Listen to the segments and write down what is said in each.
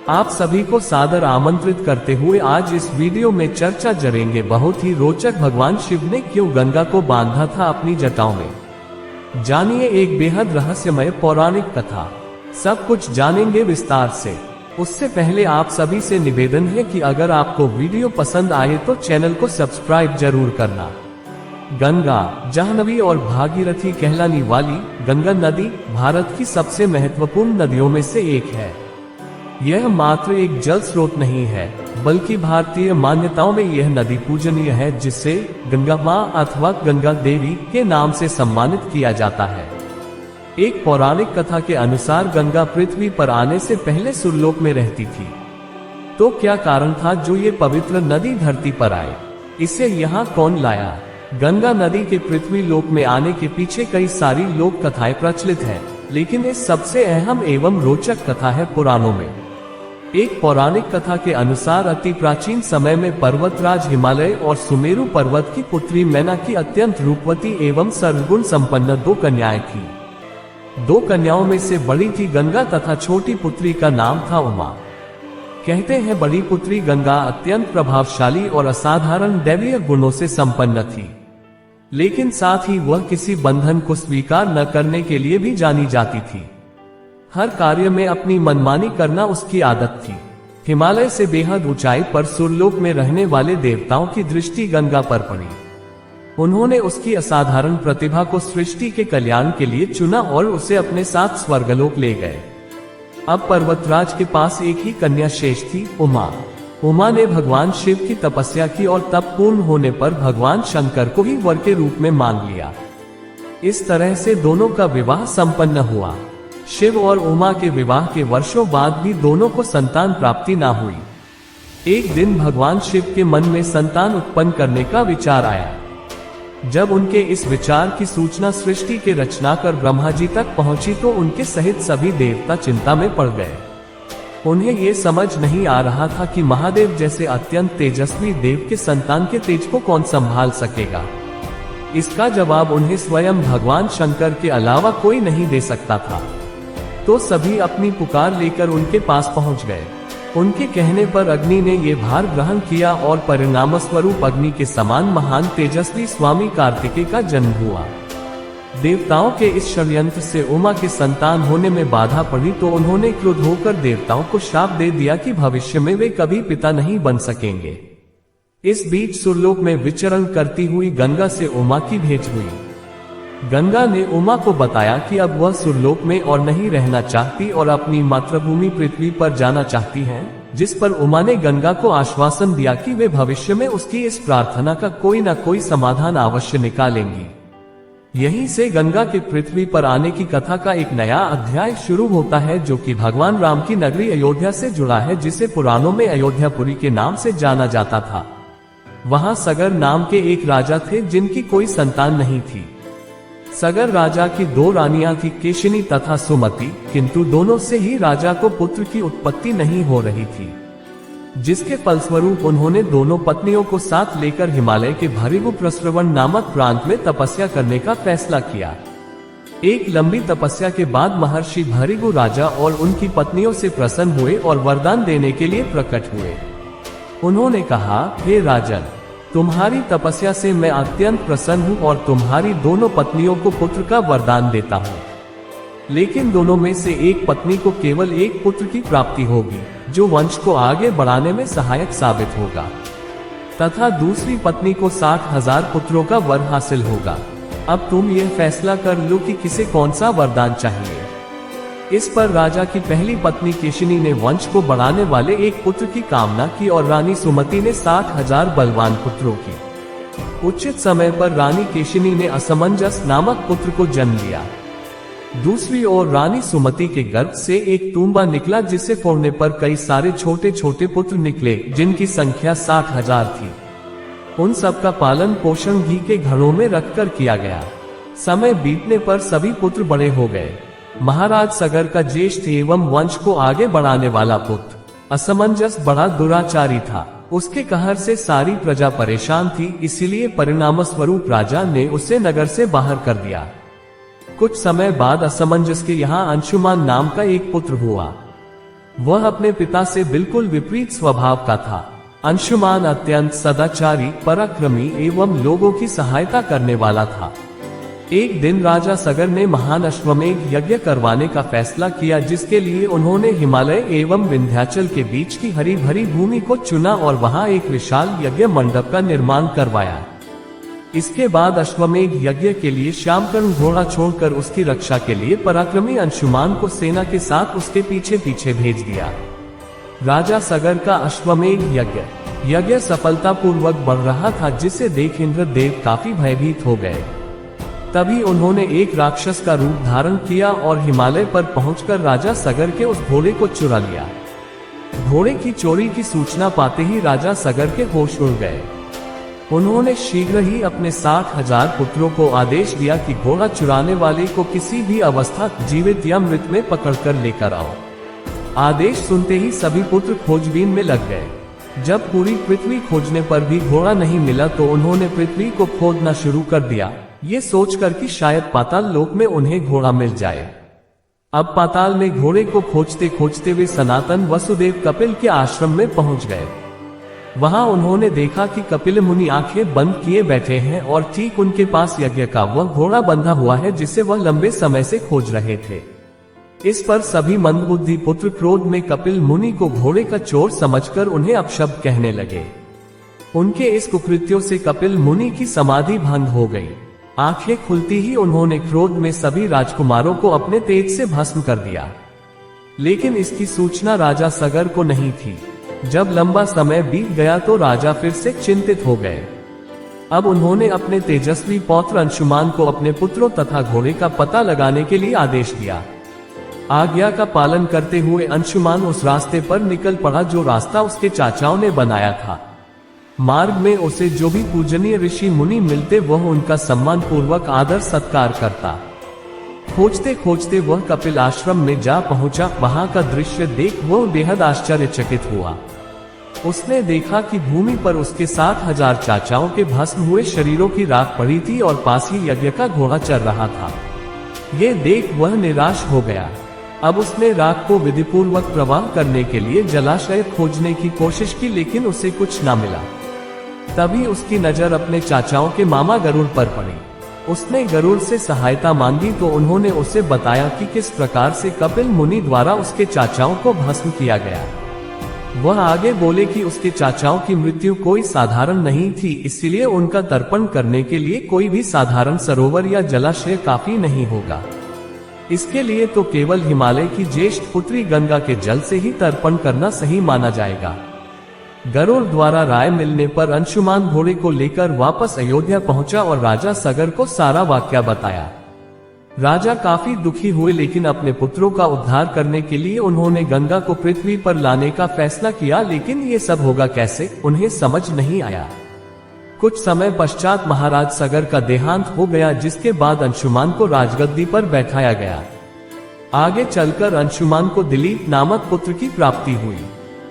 आप सभी को सादर आमंत्रित करते हुए आज इस वीडियो में चर्चा करेंगे बहुत ही रोचक भगवान शिव ने क्यों गंगा को बांधा था अपनी जटाओं में। जानिए एक बेहद रहस्यमय पौराणिक कथा। सब कुछ जानेंगे विस्तार से। उससे पहले आप सभी से निवेदन है कि अगर आपको वीडियो पसंद आए तो चैनल को सब्सक्राइब जरूर करना। गंगा, जाह्नवी और भागीरथी कहलाने वाली गंगा नदी भारत की सबसे महत्वपूर्ण नदियों में से एक है। यह मात्र एक जल स्रोत नहीं है, बल्कि भारतीय मान्यताओं में यह नदी पूजनीय है, जिसे गंगा माँ अथवा गंगा देवी के नाम से सम्मानित किया जाता है। एक पौराणिक कथा के अनुसार गंगा पृथ्वी पर आने से पहले सुरलोक में रहती थी। तो क्या कारण था जो ये पवित्र नदी धरती पर आए? इसे यहाँ कौन लाया? गंगा नदी के पृथ्वी लोक में आने के पीछे कई सारी लोक कथाएं प्रचलित हैं, लेकिन इस सबसे अहम एवं रोचक कथा है पुराणों में। एक पौराणिक कथा के अनुसार अति प्राचीन समय में पर्वतराज हिमालय और सुमेरु पर्वत की पुत्री मैना की अत्यंत रूपवती एवं सर्वगुण संपन्न दो कन्याएं थीं। दो कन्याओं में से बड़ी थी गंगा तथा छोटी पुत्री का नाम था उमा। कहते हैं बड़ी पुत्री गंगा अत्यंत प्रभावशाली और असाधारण दैवीय गुणों से संपन्न थी, लेकिन साथ ही वह किसी बंधन को स्वीकार न करने के लिए भी जानी जाती थी। हर कार्य में अपनी मनमानी करना उसकी आदत थी। हिमालय से बेहद ऊंचाई पर सुरलोक में रहने वाले देवताओं की दृष्टि गंगा पर पड़ी। उन्होंने उसकी असाधारण प्रतिभा को सृष्टि के कल्याण के लिए चुना और उसे अपने साथ स्वर्गलोक ले गए। अब पर्वतराज के पास एक ही कन्या शेष थी, उमा। उमा ने भगवान शिव की तपस्या की और तप पूर्ण होने पर भगवान शंकर को ही वर के रूप में मांग लिया। इस तरह से दोनों का विवाह संपन्न हुआ। शिव और उमा के विवाह के वर्षों बाद भी दोनों को संतान प्राप्ति ना हुई। एक दिन भगवान शिव के मन में संतान उत्पन्न करने का विचार आया। जब उनके इस विचार की सूचना सृष्टि के रचनाकार ब्रह्मा जी तक पहुंची तो उनके सहित सभी देवता चिंता में पड़ गए। उन्हें ये समझ नहीं आ रहा था कि महादेव जैसे अत्यंत तेजस्वी देव के संतान के तेज को कौन संभाल सकेगा। इसका जवाब उन्हें स्वयं भगवान शंकर के अलावा कोई नहीं दे सकता था। तो सभी अपनी पुकार लेकर उनके पास पहुंच गए। उनके कहने पर अग्नि ने ये भार ग्रहण किया और परिणाम स्वरूप अग्नि के समान महान तेजस्वी स्वामी कार्तिकेय का जन्म हुआ। देवताओं के इस षड्यंत्र से उमा के संतान होने में बाधा पड़ी तो उन्होंने क्रुद्ध होकर देवताओं को शाप दे दिया कि भविष्य में वे कभी पिता नहीं बन सकेंगे। इस बीच सुरलोक में विचरण करती हुई गंगा से उमा की भेंट हुई। गंगा ने उमा को बताया कि अब वह सुरलोक में और नहीं रहना चाहती और अपनी मातृभूमि पृथ्वी पर जाना चाहती हैं, जिस पर उमा ने गंगा को आश्वासन दिया कि वे भविष्य में उसकी इस प्रार्थना का कोई न कोई समाधान अवश्य निकालेंगी। यहीं से गंगा के पृथ्वी पर आने की कथा का एक नया अध्याय शुरू होता है, जो कि भगवान राम की नगरी अयोध्या से जुड़ा है, जिसे पुराणों में अयोध्यापुरी के नाम से जाना जाता था। वहां सगर नाम के एक राजा थे जिनकी कोई संतान नहीं थी। सगर राजा की दो रानियां थी, केशिनी तथा सुमति, किंतु दोनों से ही राजा को पुत्र की उत्पत्ति नहीं हो रही थी, जिसके फलस्वरूप उन्होंने दोनों पत्नियों को साथ लेकर हिमालय के भृगु प्रस्रवण नामक प्रांत में तपस्या करने का फैसला किया। एक लंबी तपस्या के बाद महर्षि भृगु राजा और उनकी पत्नियों से प्रसन्न हुए और वरदान देने के लिए प्रकट हुए। उन्होंने कहा, हे राजन, तुम्हारी तपस्या से मैं अत्यंत प्रसन्न हूँ और तुम्हारी दोनों पत्नियों को पुत्र का वरदान देता हूँ। लेकिन दोनों में से एक पत्नी को केवल एक पुत्र की प्राप्ति होगी, जो वंश को आगे बढ़ाने में सहायक साबित होगा, तथा दूसरी पत्नी को 60,000 पुत्रों का वर हासिल होगा। अब तुम यह फैसला कर लो कि किसे कौन सा वरदान चाहिए। इस पर राजा की पहली पत्नी केशिनी ने वंश को बढ़ाने वाले एक पुत्र की कामना की और रानी सुमति ने 60,000 बलवान पुत्रों की। उचित समय पर रानी केशिनी ने असमंजस नामक पुत्र को जन्म दिया। दूसरी ओर रानी सुमति के गर्भ से एक तूंबा निकला, जिसे फोड़ने पर कई सारे छोटे छोटे पुत्र निकले, जिनकी संख्या 60,000 थी। उन सब का पालन पोषण घी के घरों में रखकर किया गया। समय बीतने पर सभी पुत्र बड़े हो गए। महाराज सगर का ज्येष्ठ एवं वंश को आगे बढ़ाने वाला पुत्र असमंजस बड़ा दुराचारी था। उसके कहर से सारी प्रजा परेशान थी, इसीलिए परिणाम स्वरूप राजा ने उसे नगर से बाहर कर दिया। कुछ समय बाद असमंजस के यहाँ अंशुमान नाम का एक पुत्र हुआ। वह अपने पिता से बिल्कुल विपरीत स्वभाव का था। अंशुमान अत्यंत सदाचारी, पराक्रमी एवं लोगों की सहायता करने वाला था। एक दिन राजा सगर ने महान अश्वमेध यज्ञ करवाने का फैसला किया, जिसके लिए उन्होंने हिमालय एवं विंध्याचल के बीच की हरी भरी भूमि को चुना और वहां एक विशाल यज्ञ मंडप का निर्माण करवाया। इसके बाद अश्वमेध यज्ञ के लिए श्यामकर्ण घोड़ा छोड़कर उसकी रक्षा के लिए पराक्रमी अंशुमान को सेना के साथ उसके पीछे पीछे भेज दिया। राजा सगर का अश्वमेध यज्ञ सफलतापूर्वक बढ़ रहा था, जिसे देख इंद्रदेव काफी भयभीत हो गए। तभी उन्होंने एक राक्षस का रूप धारण किया और हिमालय पर पहुंचकर राजा सगर के उस घोड़े को चुरा लिया। घोड़े की चोरी की सूचना पाते ही राजा सगर के होश उड़ गए। उन्होंने शीघ्र ही अपने 60,000 पुत्रों को आदेश दिया कि घोड़ा चुराने वाले को किसी भी अवस्था, जीवित या मृत में पकड़कर लेकर आओ। आदेश सुनते ही सभी पुत्र खोजबीन में लग गए। जब पूरी पृथ्वी खोजने पर भी घोड़ा नहीं मिला तो उन्होंने पृथ्वी को खोदना शुरू कर दिया, ये सोचकर कि शायद पाताल लोक में उन्हें घोड़ा मिल जाए। अब पाताल में घोड़े को खोजते खोजते वे सनातन वसुदेव कपिल के आश्रम में पहुंच गए। वहां उन्होंने देखा कि कपिल मुनि आंखें बंद किए बैठे हैं और ठीक उनके पास यज्ञ का वह घोड़ा बंधा हुआ है जिसे वह लंबे समय से खोज रहे थे। इस पर सभी मंदबुद्धि पुत्र क्रोध में कपिल मुनि को घोड़े का चोर समझकर उन्हें अपशब्द कहने लगे। उनके इस कुकृत्यों से कपिल मुनि की समाधि भंग हो गई। आंखें खुलती ही उन्होंने क्रोध में सभी राजकुमारों को अपने तेज से भस्म कर दिया। लेकिन इसकी सूचना राजा सगर को नहीं थी। जब लंबा समय बीत गया तो राजा फिर से चिंतित हो गए। अब उन्होंने अपने तेजस्वी पौत्र अंशुमान को अपने पुत्रों तथा घोड़े का पता लगाने के लिए आदेश दिया। आज्ञा का पालन करते हुए अंशुमान उस रास्ते पर निकल पड़ा जो रास्ता उसके चाचाओं ने बनाया था। मार्ग में उसे जो भी पूजनीय ऋषि मुनि मिलते वह उनका सम्मान पूर्वक आदर सत्कार करता। खोजते खोजते वह कपिल आश्रम में जा पहुंचा। वहां का दृश्य देख वह बेहद आश्चर्यचकित हुआ। उसने देखा कि भूमि पर उसके 60,000 चाचाओं के भस्म हुए शरीरों की राख पड़ी थी और पास ही यज्ञ का घोड़ा चल रहा था। ये देख वह निराश हो गया। अब उसने राख को विधिपूर्वक प्रवाह करने के लिए जलाशय खोजने की कोशिश की, लेकिन उसे कुछ न मिला। तभी उसकी नजर अपने चाचाओं के मामा गरुड़ पर पड़ी। उसने गरुड़ से सहायता मांगी तो उन्होंने उसे बताया कि किस प्रकार से कपिल मुनि द्वारा उसके चाचाओं को भस्म किया गया। वह आगे बोले कि उसके चाचाओं की मृत्यु कोई साधारण नहीं थी, इसलिए उनका तर्पण करने के लिए कोई भी साधारण सरोवर या जलाशय काफी नहीं होगा। इसके लिए तो केवल हिमालय की ज्येष्ठ पुत्री गंगा के जल से ही तर्पण करना सही माना जाएगा। गरुड़ द्वारा राय मिलने पर अंशुमान घोड़े को लेकर वापस अयोध्या पहुंचा और राजा सगर को सारा वाकया बताया। राजा काफी दुखी हुए, लेकिन अपने पुत्रों का उद्धार करने के लिए उन्होंने गंगा को पृथ्वी पर लाने का फैसला किया, लेकिन ये सब होगा कैसे, उन्हें समझ नहीं आया। कुछ समय पश्चात महाराज सगर का देहांत हो गया, जिसके बाद अंशुमान को राजगद्दी पर बैठाया गया। आगे चलकर अंशुमान को दिलीप नामक पुत्र की प्राप्ति हुई।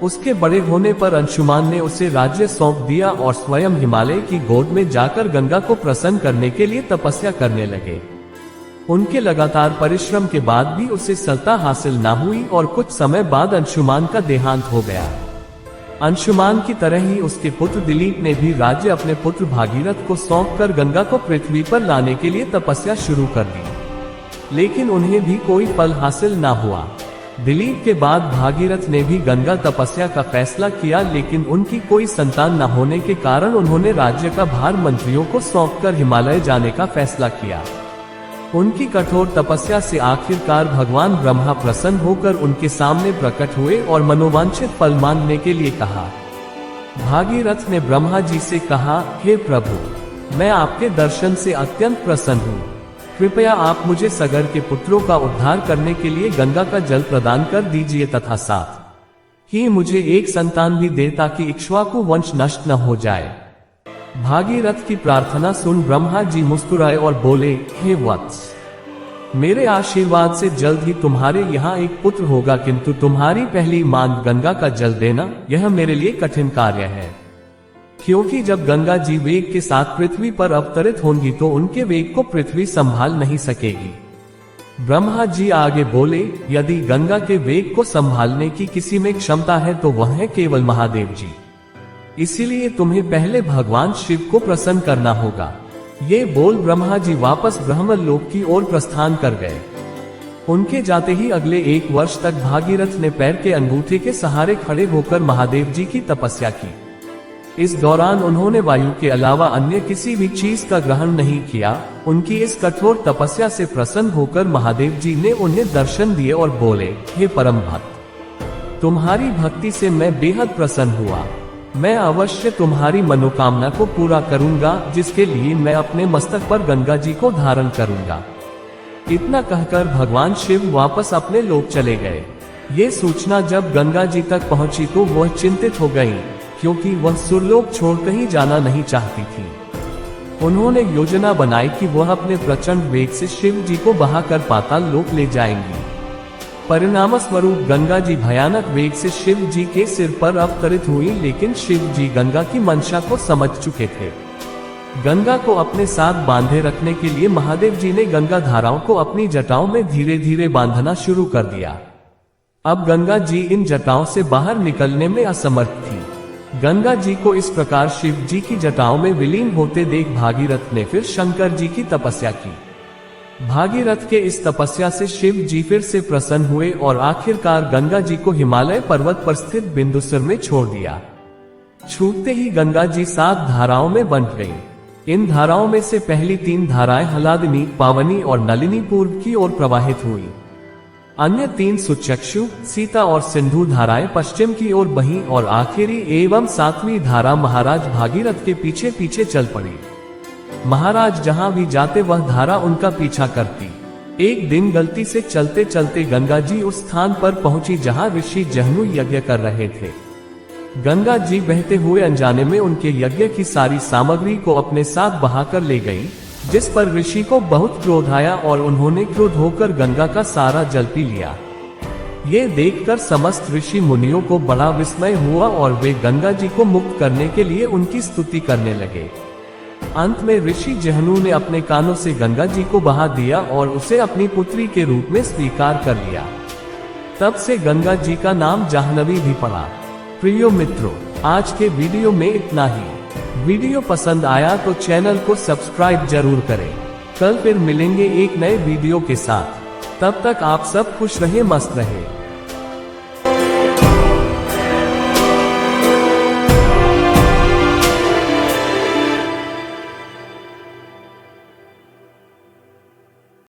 उसके बड़े होने पर अंशुमान ने उसे राज्य सौंप दिया और स्वयं हिमालय की गोद में जाकर गंगा को प्रसन्न करने के लिए तपस्या करने लगे। उनके लगातार परिश्रम के बाद भी उसे सत्ता हासिल न हुई और कुछ समय बाद अंशुमान का देहांत हो गया। अंशुमान की तरह ही उसके पुत्र दिलीप ने भी राज्य अपने पुत्र भागीरथ को सौंपकर गंगा को पृथ्वी पर लाने के लिए तपस्या शुरू कर दी, लेकिन उन्हें भी कोई फल हासिल न हुआ। दिलीप के बाद भागीरथ ने भी गंगा तपस्या का फैसला किया, लेकिन उनकी कोई संतान न होने के कारण उन्होंने राज्य का भार मंत्रियों को सौंपकर हिमालय जाने का फैसला किया। उनकी कठोर तपस्या से आखिरकार भगवान ब्रह्मा प्रसन्न होकर उनके सामने प्रकट हुए और मनोवांछित फल मांगने के लिए कहा। भागीरथ ने ब्रह्मा जी से कहा, हे प्रभु, मैं आपके दर्शन से अत्यंत प्रसन्न हूँ। कृपया आप मुझे सगर के पुत्रों का उद्धार करने के लिए गंगा का जल प्रदान कर दीजिए तथा साथ ही मुझे एक संतान भी दे ताकि इक्ष्वाकु वंश नष्ट न हो जाए। भागीरथ की प्रार्थना सुन ब्रह्मा जी मुस्कुराए और बोले, हे वत्स, मेरे आशीर्वाद से जल्द ही तुम्हारे यहाँ एक पुत्र होगा, किंतु तुम्हारी पहली मांग गंगा का जल देना, यह मेरे लिए कठिन कार्य है, क्योंकि जब गंगा जी वेग के साथ पृथ्वी पर अवतरित होंगी तो उनके वेग को पृथ्वी संभाल नहीं सकेगी। ब्रह्मा जी आगे बोले, यदि गंगा के वेग को संभालने की किसी में क्षमता है तो वह है केवल महादेव जी। इसीलिए तुम्हें पहले भगवान शिव को प्रसन्न करना होगा। ये बोल ब्रह्मा जी वापस ब्रह्मलोक की ओर प्रस्थान कर गए। उनके जाते ही अगले 1 वर्ष तक भागीरथ ने पैर के अंगूठे के सहारे खड़े होकर महादेव जी की तपस्या की। इस दौरान उन्होंने वायु के अलावा अन्य किसी भी चीज का ग्रहण नहीं किया। उनकी इस कठोर तपस्या से प्रसन्न होकर महादेव जी ने उन्हें दर्शन दिए और बोले, हे परम भक्त, तुम्हारी भक्ति से मैं बेहद प्रसन्न हुआ। मैं अवश्य तुम्हारी मनोकामना को पूरा करूंगा, जिसके लिए मैं अपने मस्तक पर गंगा जी को धारण करूंगा। इतना कहकर भगवान शिव वापस अपने लोक चले गए। ये सूचना जब गंगा जी तक पहुंची तो वह चिंतित हो गईं, क्योंकि वह सुरलोक छोड़ कहीं जाना नहीं चाहती थी। उन्होंने योजना बनाई कि वह अपने प्रचंड वेग से शिव जी को बहाकर पाताल लोक ले जाएंगी। परिणाम स्वरूप गंगा जी भयानक वेग से शिव जी के सिर पर अवतरित हुई, लेकिन शिव जी गंगा की मंशा को समझ चुके थे। गंगा को अपने साथ बांधे रखने के लिए महादेव जी ने गंगा धाराओं को अपनी जटाओं में धीरे धीरे बांधना शुरू कर दिया। अब गंगा जी इन जटाओं से बाहर निकलने में असमर्थ थी। गंगा जी को इस प्रकार शिव जी की जटाओं में विलीन होते देख भागीरथ ने फिर शंकर जी की तपस्या की। भागीरथ के इस तपस्या से शिव जी फिर से प्रसन्न हुए और आखिरकार गंगा जी को हिमालय पर्वत पर स्थित बिंदुसर में छोड़ दिया। छूटते ही गंगा जी 7 धाराओं में बंट गईं। इन धाराओं में से पहली 3 धाराएं हलादिनी, पावनी और नलिनी पूर्व की ओर प्रवाहित हुई। अन्य 3 सुचक्षु, सीता और सिंधु धाराएं पश्चिम की ओर बहीं और आखिरी एवं 7वीं धारा महाराज भागीरथ के पीछे पीछे चल पड़ी। महाराज जहां भी जाते वह धारा उनका पीछा करती। एक दिन गलती से चलते चलते गंगा जी उस स्थान पर पहुंची जहां ऋषि जहनु यज्ञ कर रहे थे। गंगा जी बहते हुए अनजाने में उनके यज्ञ की सारी सामग्री को अपने साथ बहाकर ले गई, जिस पर ऋषि को बहुत क्रोध आया और उन्होंने क्रोध होकर गंगा का सारा जल पी लिया। ये देखकर समस्त ऋषि मुनियों को बड़ा विस्मय हुआ और वे गंगा जी को मुक्त करने के लिए उनकी स्तुति करने लगे। अंत में ऋषि जहनु ने अपने कानों से गंगा जी को बहा दिया और उसे अपनी पुत्री के रूप में स्वीकार कर लिया। तब से गंगा जी का नाम जाह्नवी भी पड़ा। प्रियो मित्रों, आज के वीडियो में इतना ही। वीडियो पसंद आया तो चैनल को सब्सक्राइब जरूर करें। कल फिर मिलेंगे एक नए वीडियो के साथ। तब तक आप सब खुश रहे, मस्त रहे।